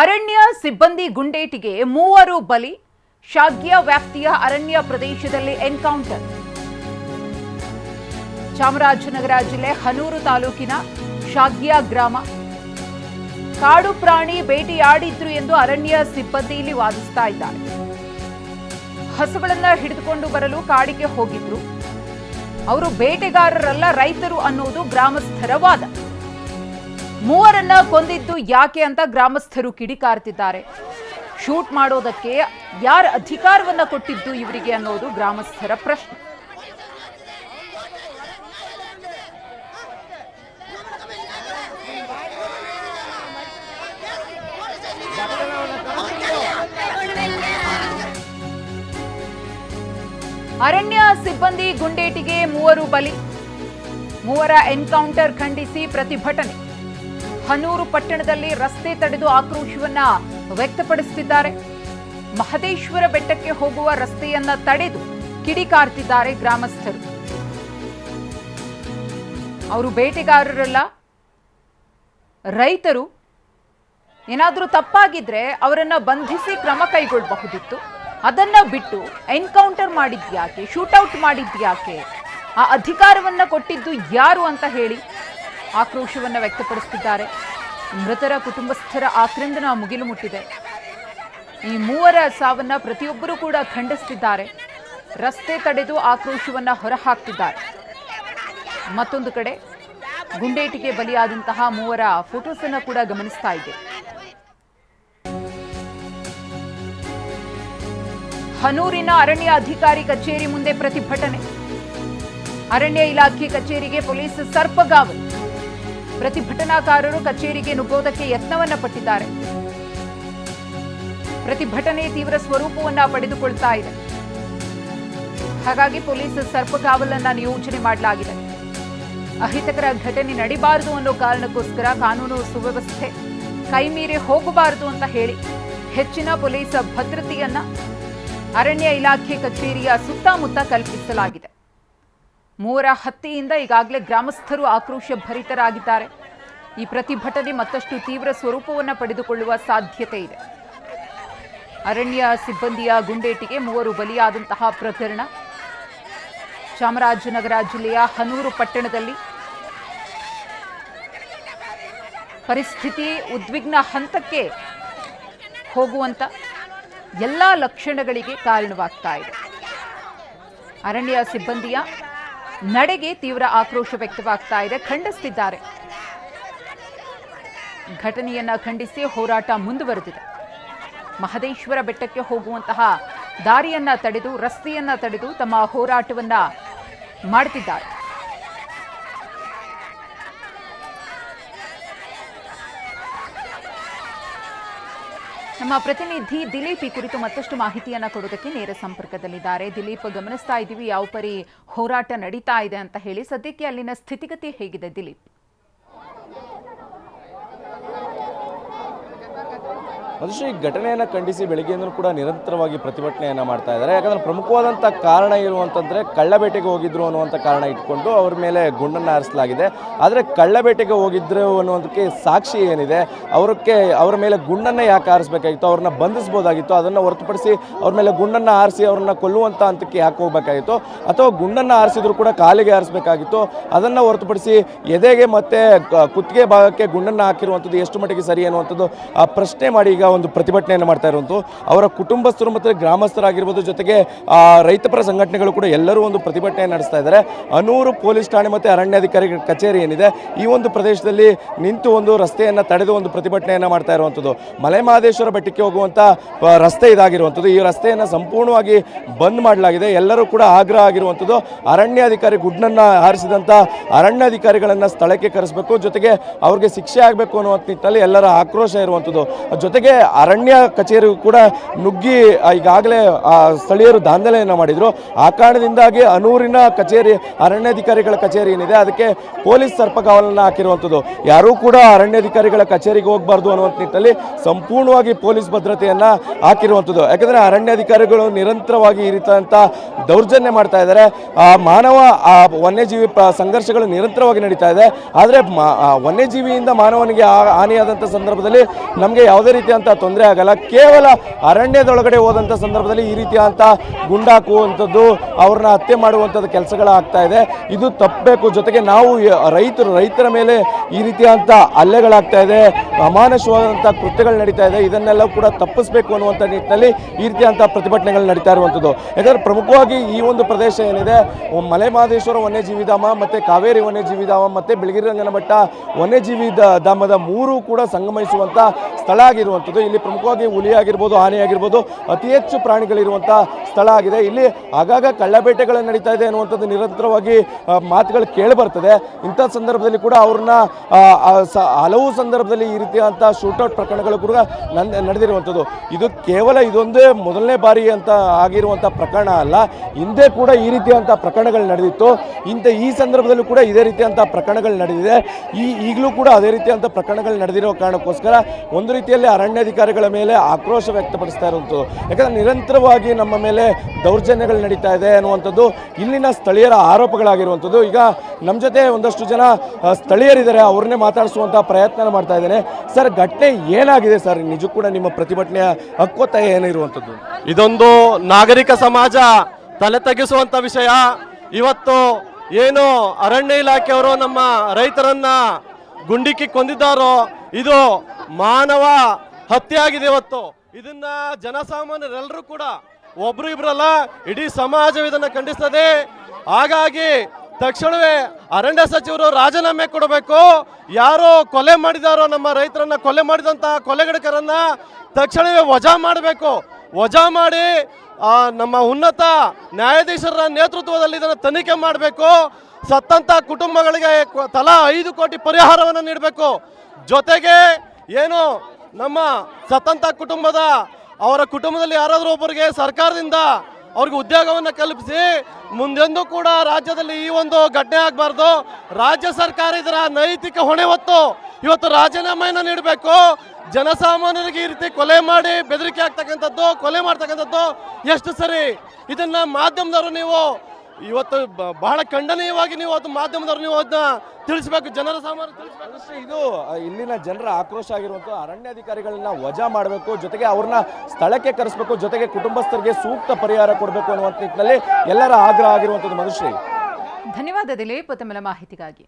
ಅರಣ್ಯ ಸಿಬ್ಬಂದಿ ಗುಂಡೇಟಿಗೆ ಮೂವರು ಬಲಿ. ಶಾಗ್ಯ ವ್ಯಾಪ್ತಿಯ ಅರಣ್ಯ ಪ್ರದೇಶದಲ್ಲಿ ಎನ್ಕೌಂಟರ್. ಚಾಮರಾಜನಗರ ಜಿಲ್ಲೆ ಹನೂರು ತಾಲೂಕಿನ ಶಾಗ್ಯ ಗ್ರಾಮ. ಕಾಡು ಪ್ರಾಣಿ ಬೇಟೆಯಾಡಿದ್ರು ಎಂದು ಅರಣ್ಯ ಸಿಬ್ಬಂದಿ ಇಲ್ಲಿ ವಾದಿಸ್ತಾ ಇದ್ದಾರೆ. ಹಸುಗಳನ್ನ ಹಿಡಿದುಕೊಂಡು ಬರಲು ಕಾಡಿಗೆ ಹೋಗಿದ್ರು. ಅವರು ಬೇಟೆಗಾರರಲ್ಲ, ರೈತರು ಅನ್ನೋದು ಗ್ರಾಮಸ್ಥರ ವಾದ. ಮೂವರನ್ನ ಕೊಂದಿದ್ದು ಯಾಕೆ ಅಂತ ಗ್ರಾಮಸ್ಥರು ಕಿಡಿಕಾರ್ತಿದ್ದಾರೆ. ಶೂಟ್ ಮಾಡೋದಕ್ಕೆ ಯಾರ ಅಧಿಕಾರವನ್ನ ಕೊಟ್ಟಿದ್ದು ಇವರಿಗೆ ಅನ್ನೋದು ಗ್ರಾಮಸ್ಥರ ಪ್ರಶ್ನೆ. ಅರಣ್ಯ ಸಿಬ್ಬಂದಿ ಗುಂಡೇಟಿಗೆ ಮೂವರು ಬಲಿ. ಮೂವರ ಎನ್ಕೌಂಟರ್ ಖಂಡಿಸಿ ಪ್ರತಿಭಟನೆ. ಹನೂರು ಪಟ್ಟಣದಲ್ಲಿ ರಸ್ತೆ ತಡೆದು ಆಕ್ರೋಶವನ್ನ ವ್ಯಕ್ತಪಡಿಸುತ್ತಿದ್ದಾರೆ. ಮಹದೇಶ್ವರ ಬೆಟ್ಟಕ್ಕೆ ಹೋಗುವ ರಸ್ತೆಯನ್ನ ತಡೆದು ಕಿಡಿಕಾರ್ತಿದ್ದಾರೆ ಗ್ರಾಮಸ್ಥರು. ಅವರು ಬೇಟೆಗಾರರಲ್ಲ, ರೈತರು. ಏನಾದರೂ ತಪ್ಪಾಗಿದ್ರೆ ಅವರನ್ನ ಬಂಧಿಸಿ ಕ್ರಮ ಕೈಗೊಳ್ಳಬಹುದಿತ್ತು. ಅದನ್ನ ಬಿಟ್ಟು ಎನ್ಕೌಂಟರ್ ಮಾಡಿದ್ಯಾಕೆ, ಶೂಟೌಟ್ ಮಾಡಿದ್ಯಾಕೆ, ಆ ಅಧಿಕಾರವನ್ನ ಕೊಟ್ಟಿದ್ದು ಯಾರು ಅಂತ ಹೇಳಿ ಆಕ್ರೋಶವನ್ನ ವ್ಯಕ್ತಪಡಿಸುತ್ತಿದ್ದಾರೆ. ಮೃತರ ಕುಟುಂಬಸ್ಥರ ಆಕ್ರಂದನ ಮುಗಿಲು ಮುಟ್ಟಿದೆ. ಈ ಮೂವರ ಸಾವನ್ನ ಪ್ರತಿಯೊಬ್ಬರೂ ಕೂಡ ಖಂಡಿಸುತ್ತಿದ್ದಾರೆ. ರಸ್ತೆ ತಡೆದು ಆಕ್ರೋಶವನ್ನ ಹೊರಹಾಕ್ತಿದ್ದಾರೆ. ಮತ್ತೊಂದು ಕಡೆ ಗುಂಡೇಟಿಗೆ ಬಲಿಯಾದಂತಹ ಮೂವರ ಫೋಟೋಸ್ ಅನ್ನು ಕೂಡ ಗಮನಿಸ್ತಾ ಇದೆ. ಹನೂರಿನ ಅರಣ್ಯ ಅಧಿಕಾರಿ ಕಚೇರಿ ಮುಂದೆ ಪ್ರತಿಭಟನೆ. ಅರಣ್ಯ ಇಲಾಖೆ ಕಚೇರಿಗೆ ಪೊಲೀಸ್ ಸರ್ಪಗಾವಲು. ಪ್ರತಿಭಟನಾಕಾರರು ಕಚೇರಿಗೆ ನುಗ್ಗೋದಕ್ಕೆ ಯತ್ನವನ್ನ ಪಟ್ಟಿದ್ದಾರೆ. ಪ್ರತಿಭಟನೆ ತೀವ್ರ ಸ್ವರೂಪವನ್ನ ಪಡೆದುಕೊಳ್ತಾ ಇದೆ. ಹಾಗಾಗಿ ಪೊಲೀಸ್ ಸರ್ಪಗಾವಲನ್ನ ನಿಯೋಜನೆ ಮಾಡಲಾಗಿದೆ. ಅಹಿತಕರ ಘಟನೆ ನಡಿಬಾರದು ಅನ್ನೋ ಕಾರಣಕ್ಕೋಸ್ಕರ ಕಾನೂನು ಸುವ್ಯವಸ್ಥೆ ಕೈಮೀರಿ ಹೋಗಬಾರದು ಅಂತ ಹೇಳಿ ಹೆಚ್ಚಿನ ಪೊಲೀಸ್ ಭದ್ರತೆಯನ್ನ ಅರಣ್ಯ ಇಲಾಖೆ ಕಚೇರಿಯ ಸುತ್ತಮುತ್ತ ಕಲ್ಪಿಸಲಾಗಿದೆ. ಮೂವರ ಹತ್ಯೆಯಿಂದ ಈಗಾಗಲೇ ಗ್ರಾಮಸ್ಥರು ಆಕ್ರೋಶ ಭರಿತರಾಗಿದ್ದಾರೆ. ಈ ಪ್ರತಿಭಟನೆ ಮತ್ತಷ್ಟು ತೀವ್ರ ಸ್ವರೂಪವನ್ನು ಪಡೆದುಕೊಳ್ಳುವ ಸಾಧ್ಯತೆ ಇದೆ. ಅರಣ್ಯ ಸಿಬ್ಬಂದಿಯ ಗುಂಡೇಟಿಗೆ ಮೂವರು ಬಲಿಯಾದಂತಹ ಪ್ರಕರಣ ಚಾಮರಾಜನಗರ ಜಿಲ್ಲೆಯ ಹನೂರು ಪಟ್ಟಣದಲ್ಲಿ ಪರಿಸ್ಥಿತಿ ಉದ್ವಿಗ್ನ ಹಂತಕ್ಕೆ ಹೋಗುವಂತ ಎಲ್ಲ ಲಕ್ಷಣಗಳಿಗೆ ಕಾರಣವಾಗ್ತಾ ಇದೆ. ಅರಣ್ಯ ಸಿಬ್ಬಂದಿಯ ನಡೆಗೆ ತೀವ್ರ ಆಕ್ರೋಶ ವ್ಯಕ್ತವಾಗ್ತಾ ಇದೆ, ಖಂಡಿಸುತ್ತಿದ್ದಾರೆ. ಘಟನೆಯನ್ನ ಖಂಡಿಸಿ ಹೋರಾಟ ಮುಂದುವರೆದಿದೆ. ಮಹದೇಶ್ವರ ಬೆಟ್ಟಕ್ಕೆ ಹೋಗುವಂತಹ ದಾರಿಯನ್ನ ತಡೆದು, ರಸ್ತೆಯನ್ನ ತಡೆದು ತಮ್ಮ ಹೋರಾಟವನ್ನ ಮಾಡುತ್ತಿದ್ದಾರೆ. ನಮ್ಮ ಪ್ರತಿನಿಧಿ ದಿಲೀಪ್ ಈ ಕುರಿತು ಮತ್ತಷ್ಟು ಮಾಹಿತಿಯನ್ನ ಕೊಡೋದಕ್ಕೆ ನೇರ ಸಂಪರ್ಕದಲ್ಲಿದ್ದಾರೆ. ದಿಲೀಪ್, ಗಮನಿಸ್ತಾ ಇದ್ದೀವಿ ಯಾವ ಪರಿ ಹೋರಾಟ ನಡೀತಾ ಇದೆ ಅಂತ ಹೇಳಿ. ಸದ್ಯಕ್ಕೆ ಅಲ್ಲಿನ ಸ್ಥಿತಿಗತಿ ಹೇಗಿದೆ ದಿಲೀಪ್? ಮಧುಶ್ರೀ, ಘಟನೆಯನ್ನು ಖಂಡಿಸಿ ಬೆಳಗ್ಗೆಯಿಂದ ಕೂಡ ನಿರಂತರವಾಗಿ ಪ್ರತಿಭಟನೆಯನ್ನು ಮಾಡ್ತಾ ಇದ್ದಾರೆ. ಯಾಕಂದರೆ ಪ್ರಮುಖವಾದಂಥ ಕಾರಣ ಇರುವಂತಂದ್ರೆ ಕಳ್ಳಬೇಟೆಗೆ ಹೋಗಿದ್ರು ಅನ್ನುವಂಥ ಕಾರಣ ಇಟ್ಕೊಂಡು ಅವ್ರ ಮೇಲೆ ಗುಂಡನ್ನು ಹಾರಿಸಲಾಗಿದೆ. ಆದರೆ ಕಳ್ಳಬೇಟೆಗೆ ಹೋಗಿದ್ರು ಅನ್ನೋದಕ್ಕೆ ಸಾಕ್ಷಿ ಏನಿದೆ, ಅವರ ಮೇಲೆ ಗುಂಡನ್ನು ಯಾಕೆ ಹಾರಿಸಬೇಕಾಗಿತ್ತು, ಅವ್ರನ್ನ ಬಂಧಿಸಬಹುದಾಗಿತ್ತು. ಅದನ್ನು ಹೊರತುಪಡಿಸಿ ಅವ್ರ ಮೇಲೆ ಗುಂಡನ್ನು ಹಾರಿಸಿ ಅವ್ರನ್ನ ಕೊಲ್ಲುವಂಥ ಹಂತಕ್ಕೆ ಯಾಕೆ ಹೋಗಬೇಕಾಗಿತ್ತು, ಅಥವಾ ಗುಂಡನ್ನು ಹಾರಿಸಿದ್ರು ಕೂಡ ಕಾಲಿಗೆ ಹಾರಿಸಬೇಕಾಗಿತ್ತು. ಅದನ್ನು ಹೊರತುಪಡಿಸಿ ಎದೆಗೆ ಮತ್ತು ಕುತ್ತಿಗೆ ಭಾಗಕ್ಕೆ ಗುಂಡನ್ನು ಹಾಕಿರುವಂಥದ್ದು ಎಷ್ಟು ಮಟ್ಟಿಗೆ ಸರಿ ಅನ್ನುವಂಥದ್ದು ಪ್ರಶ್ನೆ ಮಾಡಿ ಈಗ ಒಂದು ಪ್ರತಿಭಟನೆಯನ್ನು ಮಾಡ್ತಾ ಇರುವಂಥದ್ದು. ಅವರ ಕುಟುಂಬಸ್ಥರು ಮತ್ತು ಗ್ರಾಮಸ್ಥರಾಗಿರ್ಬೋದು, ಜೊತೆಗೆ ರೈತಪರ ಸಂಘಟನೆಗಳು ಕೂಡ ಎಲ್ಲರೂ ಒಂದು ಪ್ರತಿಭಟನೆ ನಡೆಸ್ತಾ ಇದ್ದಾರೆ. ಹನೂರು ಪೊಲೀಸ್ ಠಾಣೆ ಮತ್ತು ಅರಣ್ಯಾಧಿಕಾರಿ ಕಚೇರಿ ಏನಿದೆ ಈ ಒಂದು ಪ್ರದೇಶದಲ್ಲಿ ನಿಂತು ಒಂದು ರಸ್ತೆಯನ್ನು ತಡೆದು ಒಂದು ಪ್ರತಿಭಟನೆಯನ್ನು ಮಾಡ್ತಾ ಇರುವಂಥದ್ದು. ಮಲೆಮಹದೇಶ್ವರ ಬೆಟ್ಟಕ್ಕೆ ಹೋಗುವಂಥ ರಸ್ತೆ ಇದಾಗಿರುವಂಥದ್ದು. ಈ ರಸ್ತೆಯನ್ನು ಸಂಪೂರ್ಣವಾಗಿ ಬಂದ್ ಮಾಡಲಾಗಿದೆ. ಎಲ್ಲರೂ ಕೂಡ ಆಗ್ರಹ ಆಗಿರುವಂಥದ್ದು ಅರಣ್ಯಾಧಿಕಾರಿ ಗುಡ್ಡನ್ನು ಹಾರಿಸಿದಂಥ ಅರಣ್ಯಾಧಿಕಾರಿಗಳನ್ನು ಸ್ಥಳಕ್ಕೆ ಕರೆಸಬೇಕು, ಜೊತೆಗೆ ಅವ್ರಿಗೆ ಶಿಕ್ಷೆ ಆಗಬೇಕು ಅನ್ನುವಂಥ ನಿಟ್ಟಿನಲ್ಲಿ ಎಲ್ಲರ ಆಕ್ರೋಶ ಇರುವಂಥದ್ದು. ಜೊತೆಗೆ ಅರಣ್ಯ ಕಚೇರಿಗೂ ಕೂಡ ನುಗ್ಗಿ ಈಗಾಗಲೇ ಸ್ಥಳೀಯರು ದಾಂಧಲೆಯನ್ನು ಮಾಡಿದರು. ಆ ಕಾರಣದಿಂದಾಗಿ ಹನೂರಿನ ಕಚೇರಿ ಅರಣ್ಯಾಧಿಕಾರಿಗಳ ಕಚೇರಿ ಏನಿದೆ ಅದಕ್ಕೆ ಪೊಲೀಸ್ ಸರ್ಪಗಾವಲನ್ನು ಹಾಕಿರುವಂಥದ್ದು. ಯಾರೂ ಕೂಡ ಅರಣ್ಯಾಧಿಕಾರಿಗಳ ಕಚೇರಿಗೆ ಹೋಗಬಾರ್ದು ಅನ್ನುವಂಥ ನಿಟ್ಟಿನಲ್ಲಿ ಸಂಪೂರ್ಣವಾಗಿ ಪೊಲೀಸ್ ಭದ್ರತೆಯನ್ನು ಹಾಕಿರುವಂಥದ್ದು. ಯಾಕಂದರೆ ಅರಣ್ಯಾಧಿಕಾರಿಗಳು ನಿರಂತರವಾಗಿ ಈ ರೀತಿಯಂಥ ದೌರ್ಜನ್ಯ ಮಾಡ್ತಾ ಇದ್ದಾರೆ. ಮಾನವ ವನ್ಯಜೀವಿ ಸಂಘರ್ಷಗಳು ನಿರಂತರವಾಗಿ ನಡೀತಾ ಇದೆ. ಆದರೆ ವನ್ಯಜೀವಿಯಿಂದ ಮಾನವನಿಗೆ ಹಾನಿಯಾದಂಥ ಸಂದರ್ಭದಲ್ಲಿ ನಮಗೆ ಯಾವುದೇ ರೀತಿಯ ಅಂತ ತೊಂದರೆ ಆಗಲ್ಲ. ಕೇವಲ ಅರಣ್ಯದೊಳಗಡೆ ಹೋದಂಥ ಸಂದರ್ಭದಲ್ಲಿ ಈ ರೀತಿಯಾದಂಥ ಗುಂಡಾಕುವಂಥದ್ದು, ಅವ್ರನ್ನ ಹತ್ಯೆ ಮಾಡುವಂಥದ್ದು ಕೆಲಸಗಳಾಗ್ತಾ ಇದೆ. ಇದು ತಪ್ಪಬೇಕು. ಜೊತೆಗೆ ನಾವು ರೈತರ ಮೇಲೆ ಈ ರೀತಿಯಾದಂಥ ಹಲ್ಲೆಗಳಾಗ್ತಾ ಇದೆ, ಅಮಾನುಷವಾದಂಥ ಕೃತ್ಯಗಳು ನಡೀತಾ ಇದೆ. ಇದನ್ನೆಲ್ಲ ಕೂಡ ತಪ್ಪಿಸಬೇಕು ಅನ್ನುವಂಥ ನಿಟ್ಟಿನಲ್ಲಿ ಈ ರೀತಿಯಾದಂಥ ಪ್ರತಿಭಟನೆಗಳು ನಡೀತಾ ಇರುವಂಥದ್ದು. ಯಾಕಂದರೆ ಪ್ರಮುಖವಾಗಿ ಈ ಒಂದು ಪ್ರದೇಶ ಏನಿದೆ, ಮಲೆಮಹದೇಶ್ವರ ವನ್ಯಜೀವಿ ಧಾಮ ಮತ್ತು ಕಾವೇರಿ ವನ್ಯಜೀವಿ ಧಾಮ ಮತ್ತು ಬಿಳಿಗಿರಿ ರಂಗನಬೆಟ್ಟ ವನ್ಯಜೀವಿ ಧಾಮದ ಮೂರು ಕೂಡ ಸಂಗಮಿಸುವಂಥ ಸ್ಥಳ ಆಗಿರುವಂಥದ್ದು. ಇಲ್ಲಿ ಪ್ರಮುಖವಾಗಿ ಹುಲಿ ಆಗಿರ್ಬೋದು, ಆನೆ ಆಗಿರ್ಬೋದು, ಅತಿ ಹೆಚ್ಚು ಪ್ರಾಣಿಗಳಿರುವಂಥ ಸ್ಥಳ ಆಗಿದೆ. ಇಲ್ಲಿ ಆಗಾಗ ಕಳ್ಳಬೇಟೆಗಳು ನಡೀತಾ ಇದೆ ಅನ್ನುವಂಥದ್ದು ನಿರಂತರವಾಗಿ ಮಾತುಗಳು ಕೇಳಿ ಬರ್ತದೆ. ಇಂಥ ಸಂದರ್ಭದಲ್ಲಿ ಕೂಡ ಅವ್ರನ್ನ ಹಲವು ಸಂದರ್ಭದಲ್ಲಿ ಈ ರೀತಿಯಾದಂಥ ಶೂಟೌಟ್ ಪ್ರಕರಣಗಳು ಕೂಡ ನಡೆದಿರುವಂಥದ್ದು. ಇದು ಕೇವಲ ಇದೊಂದೇ ಮೊದಲನೇ ಬಾರಿ ಅಂತ ಆಗಿರುವಂಥ ಪ್ರಕರಣ ಅಲ್ಲ, ಹಿಂದೆ ಕೂಡ ಈ ರೀತಿಯಾದಂಥ ಪ್ರಕರಣಗಳು ನಡೆದಿತ್ತು. ಈ ಸಂದರ್ಭದಲ್ಲೂ ಕೂಡ ಇದೇ ರೀತಿಯಾದಂಥ ಪ್ರಕರಣಗಳು ನಡೆದಿದೆ. ಈಗಲೂ ಕೂಡ ಅದೇ ರೀತಿಯಾದಂಥ ಪ್ರಕರಣಗಳು ನಡೆದಿರೋ ಕಾರಣಕ್ಕೋಸ್ಕರ ಒಂದು ರೀತಿಯಲ್ಲಿ ಅರಣ್ಯಾಧಿಕಾರಿಗಳ ಮೇಲೆ ಆಕ್ರೋಶ ವ್ಯಕ್ತಪಡಿಸ್ತಾ ಇರುವಂಥದ್ದು. ಯಾಕಂದರೆ ನಿರಂತರವಾಗಿ ನಮ್ಮ ಮೇಲೆ ದೌರ್ಜನ್ಯಗಳು ನಡೀತಾ ಇದೆ ಅನ್ನುವಂಥದ್ದು ಇಲ್ಲಿನ ಸ್ಥಳೀಯರ ಆರೋಪಗಳಾಗಿರುವಂಥದ್ದು. ಈಗ ನಮ್ಮ ಜೊತೆ ಒಂದಷ್ಟು ಜನ ಸ್ಥಳೀಯರಿದ್ದಾರೆ, ಅವ್ರನ್ನೇ ಮಾತಾಡಿಸುವಂಥ ಪ್ರಯತ್ನ ಮಾಡ್ತಾ ಇದ್ದೇನೆ. ಸರ್, ಘಟನೆ ಏನಾಗಿದೆ ಸರ್? ನಿಜಕ್ಕೂ ಕೂಡ ನಿಮ್ಮ ಪ್ರತಿಭಟನೆಯ ಹಕ್ಕೊತ್ತಾಯ ಏನಿರುವಂಥದ್ದು? ಇದೊಂದು ನಾಗರಿಕ ಸಮಾಜ ತಲೆ ತಗ್ಗಿಸುವಂಥ ವಿಷಯ. ಇವತ್ತು ಏನು ಅರಣ್ಯ ಇಲಾಖೆಯವರು ನಮ್ಮ ರೈತರನ್ನ ಗುಂಡಿಕ್ಕಿ ಕೊಂದಿದ್ದಾರೋ ಇದು ಮಾನವ ಹತ್ಯೆ ಆಗಿದೆ. ಇವತ್ತು ಇದನ್ನ ಜನಸಾಮಾನ್ಯರೆಲ್ಲರೂ ಕೂಡ, ಒಬ್ರು ಇಬ್ರಲ್ಲ, ಇಡೀ ಸಮಾಜ ಇದನ್ನ ಖಂಡಿಸ್ತದೆ. ಹಾಗಾಗಿ ತಕ್ಷಣವೇ ಅರಣ್ಯ ಸಚಿವರು ರಾಜೀನಾಮೆ ಕೊಡಬೇಕು. ಯಾರು ಕೊಲೆ ಮಾಡಿದಾರೋ, ನಮ್ಮ ರೈತರನ್ನ ಕೊಲೆ ಮಾಡಿದಂತ ಕೊಲೆಗಡಕರನ್ನ ತಕ್ಷಣವೇ ವಜಾ ಮಾಡಬೇಕು. ವಜಾ ಮಾಡಿ ನಮ್ಮ ಉನ್ನತ ನ್ಯಾಯಾಧೀಶರ ನೇತೃತ್ವದಲ್ಲಿ ಇದನ್ನು ತನಿಖೆ ಮಾಡಬೇಕು. ಸತ್ತಂತ ಕುಟುಂಬಗಳಿಗೆ ತಲಾ 5 ಕೋಟಿ ಪರಿಹಾರವನ್ನು ನೀಡಬೇಕು. ಜೊತೆಗೆ ಏನು ನಮ್ಮ ಸತ್ತಂತ ಅವರ ಕುಟುಂಬದಲ್ಲಿ ಯಾರಾದರೂ ಒಬ್ಬರಿಗೆ ಸರ್ಕಾರದಿಂದ ಅವ್ರಿಗೆ ಉದ್ಯೋಗವನ್ನು ಕಲ್ಪಿಸಿ ಮುಂದೆಂದೂ ಕೂಡ ರಾಜ್ಯದಲ್ಲಿ ಈ ಒಂದು ಘಟನೆ ಆಗಬಾರ್ದು. ರಾಜ್ಯ ಸರ್ಕಾರ ಇದರ ನೈತಿಕ ಹೊಣೆ ಹೊತ್ತು ಇವತ್ತು ರಾಜೀನಾಮೆಯನ್ನು ನೀಡಬೇಕು. ಜನಸಾಮಾನ್ಯರಿಗೆ ಈ ರೀತಿ ಕೊಲೆ ಮಾಡಿ ಬೆದರಿಕೆ ಆಗ್ತಕ್ಕಂಥದ್ದು, ಕೊಲೆ ಮಾಡ್ತಕ್ಕಂಥದ್ದು ಎಷ್ಟು ಸರಿ? ಇದನ್ನ ಮಾಧ್ಯಮದವರು ನೀವು ಇವತ್ತು ಬಹಳ ಖಂಡನೀಯವಾಗಿ ನೀವು ಅದು ಮಾಧ್ಯಮದವರು ನೀವು ಅದನ್ನ ತಿಳಿಸಬೇಕು, ಜನರ ಸಾಮಾನ್ಯ ತಿಳಿಸಬೇಕು. ಇದು ಇಲ್ಲಿನ ಜನರ ಆಕ್ರೋಶ ಆಗಿರುವಂಥ ಅರಣ್ಯಾಧಿಕಾರಿಗಳನ್ನ ವಜಾ ಮಾಡಬೇಕು, ಜೊತೆಗೆ ಅವ್ರನ್ನ ಸ್ಥಳಕ್ಕೆ ಕರೆಸಬೇಕು, ಜೊತೆಗೆ ಕುಟುಂಬಸ್ಥರಿಗೆ ಸೂಕ್ತ ಪರಿಹಾರ ಕೊಡಬೇಕು ಅನ್ನುವಂಥ ನಿಟ್ಟಿನಲ್ಲಿ ಎಲ್ಲರ ಆಗ್ರಹ ಆಗಿರುವಂಥದ್ದು. ಮಧುಶ್ರೀ, ಧನ್ಯವಾದ ದಿಲೀಪ್ ತಮ್ಮ ಮಾಹಿತಿಗಾಗಿ.